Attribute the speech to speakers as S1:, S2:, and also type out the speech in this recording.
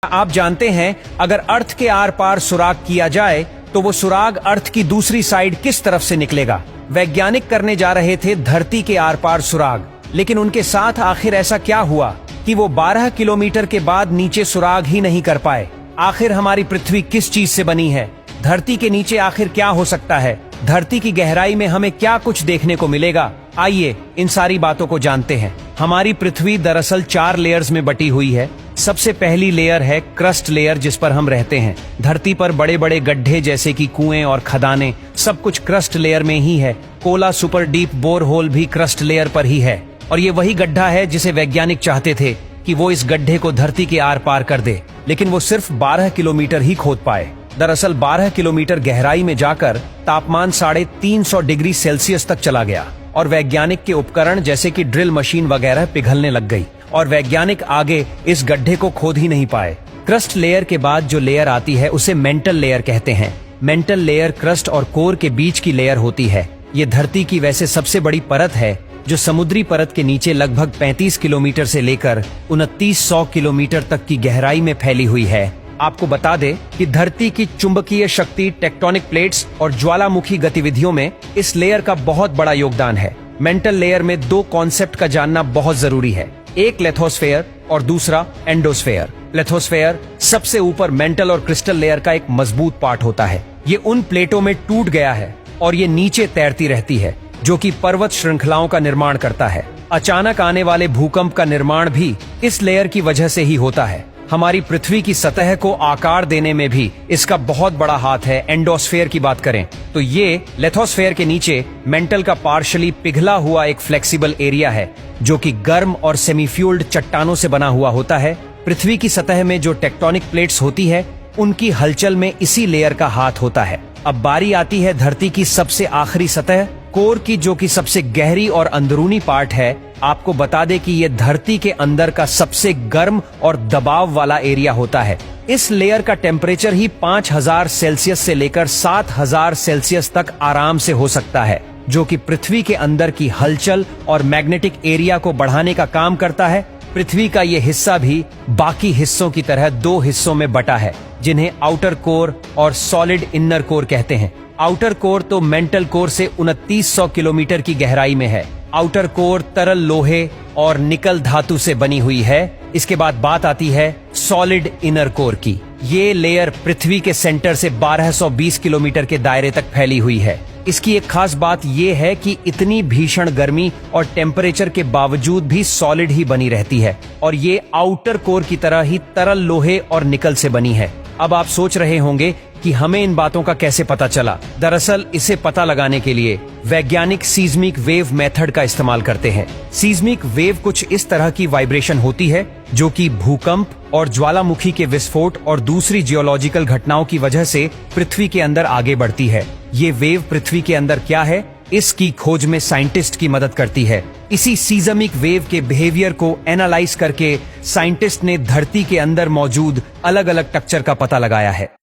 S1: आप जानते हैं अगर अर्थ के आर पार सुराग किया जाए तो वो सुराग अर्थ की दूसरी साइड किस तरफ से निकलेगा। वैज्ञानिक करने जा रहे थे धरती के आर पार सुराग, लेकिन उनके साथ आखिर ऐसा क्या हुआ कि वो 12 किलोमीटर के बाद नीचे सुराग ही नहीं कर पाए। आखिर हमारी पृथ्वी किस चीज से बनी है? धरती के नीचे आखिर क्या हो सकता है? धरती की गहराई में हमें क्या कुछ देखने को मिलेगा? आइए इन सारी बातों को जानते हैं। हमारी पृथ्वी दरअसल 4 लेयर्स में बटी हुई है। सबसे पहली लेयर है क्रस्ट लेयर, जिस पर हम रहते हैं। धरती पर बड़े बड़े गड्ढे जैसे कि कुएं और खदानें, सब कुछ क्रस्ट लेयर में ही है। कोला सुपर डीप बोरहोल भी क्रस्ट लेयर पर ही है, और ये वही गड्ढा है जिसे वैज्ञानिक चाहते थे कि वो इस गड्ढे को धरती के आर पार कर दे, लेकिन वो सिर्फ 12 किलोमीटर ही खोद पाए। दरअसल 12 किलोमीटर गहराई में जाकर तापमान 350 डिग्री सेल्सियस तक चला गया, और वैज्ञानिक के उपकरण जैसे कि ड्रिल मशीन वगैरह पिघलने लग गई, और वैज्ञानिक आगे इस गड्ढे को खोद ही नहीं पाए। क्रस्ट लेयर के बाद जो लेयर आती है उसे मेंटल लेयर कहते हैं। मेंटल लेयर क्रस्ट और कोर के बीच की लेयर होती है। ये धरती की वैसे सबसे बड़ी परत है, जो समुद्री परत के नीचे लगभग 35 किलोमीटर से लेकर 2900 किलोमीटर तक की गहराई में फैली हुई है। आपको बता दें कि धरती की चुंबकीय शक्ति, टेक्टोनिक प्लेट्स और ज्वालामुखी गतिविधियों में इस लेयर का बहुत बड़ा योगदान है। मेंटल लेयर में 2 कॉन्सेप्ट का जानना बहुत जरूरी है, एक लेथोस्फेयर और दूसरा एंडोस्फेयर। लेथोस्फेयर सबसे ऊपर मेंटल और क्रिस्टल लेयर का एक मजबूत पार्ट होता है। ये उन प्लेटों में टूट गया है और ये नीचे तैरती रहती है, जो कि पर्वत श्रृंखलाओं का निर्माण करता है। अचानक आने वाले भूकंप का निर्माण भी इस लेयर की वजह से ही होता है। हमारी पृथ्वी की सतह को आकार देने में भी इसका बहुत बड़ा हाथ है। एंडोस्फेयर की बात करें तो ये लेथोस्फेयर के नीचे मेंटल का पार्शली पिघला हुआ एक फ्लेक्सिबल एरिया है, जो कि गर्म और सेमीफ्यूल्ड चट्टानों से बना हुआ होता है। पृथ्वी की सतह में जो टेक्टोनिक प्लेट्स होती है, उनकी हलचल में इसी लेयर का हाथ होता है। अब बारी आती है धरती की सबसे आखिरी सतह, कोर की, जो कि सबसे गहरी और अंदरूनी पार्ट है। आपको बता दें कि ये धरती के अंदर का सबसे गर्म और दबाव वाला एरिया होता है। इस लेयर का टेम्परेचर ही 5000 सेल्सियस से लेकर 7000 सेल्सियस तक आराम से हो सकता है, जो कि पृथ्वी के अंदर की हलचल और मैग्नेटिक एरिया को बढ़ाने का काम करता है। पृथ्वी का ये हिस्सा भी बाकी हिस्सों की तरह 2 हिस्सों में बटा है, जिन्हें आउटर कोर और सॉलिड इनर कोर कहते हैं। आउटर कोर तो मेंटल कोर से 2900 किलोमीटर की गहराई में है। आउटर कोर तरल लोहे और निकल धातु से बनी हुई है। इसके बाद बात आती है सॉलिड इनर कोर की। ये लेयर पृथ्वी के सेंटर से 1220 किलोमीटर के दायरे तक फैली हुई है। इसकी एक खास बात यह है कि इतनी भीषण गर्मी और टेम्परेचर के बावजूद भी सॉलिड ही बनी रहती है, और ये आउटर कोर की तरह ही तरल लोहे और निकल से बनी है। अब आप सोच रहे होंगे कि हमें इन बातों का कैसे पता चला। दरअसल इसे पता लगाने के लिए वैज्ञानिक सीज्मिक वेव मेथड का इस्तेमाल करते हैं। सीज्मिक वेव कुछ इस तरह की वाइब्रेशन होती है, जो कि भूकंप और ज्वालामुखी के विस्फोट और दूसरी जियोलॉजिकल घटनाओं की वजह से पृथ्वी के अंदर आगे बढ़ती है। ये वेव पृथ्वी के अंदर क्या है, इसकी खोज में साइंटिस्ट की मदद करती है। इसी सीज़मिक वेव के बिहेवियर को एनालाइज करके साइंटिस्ट ने धरती के अंदर मौजूद अलग अलग टेक्सचर का पता लगाया है।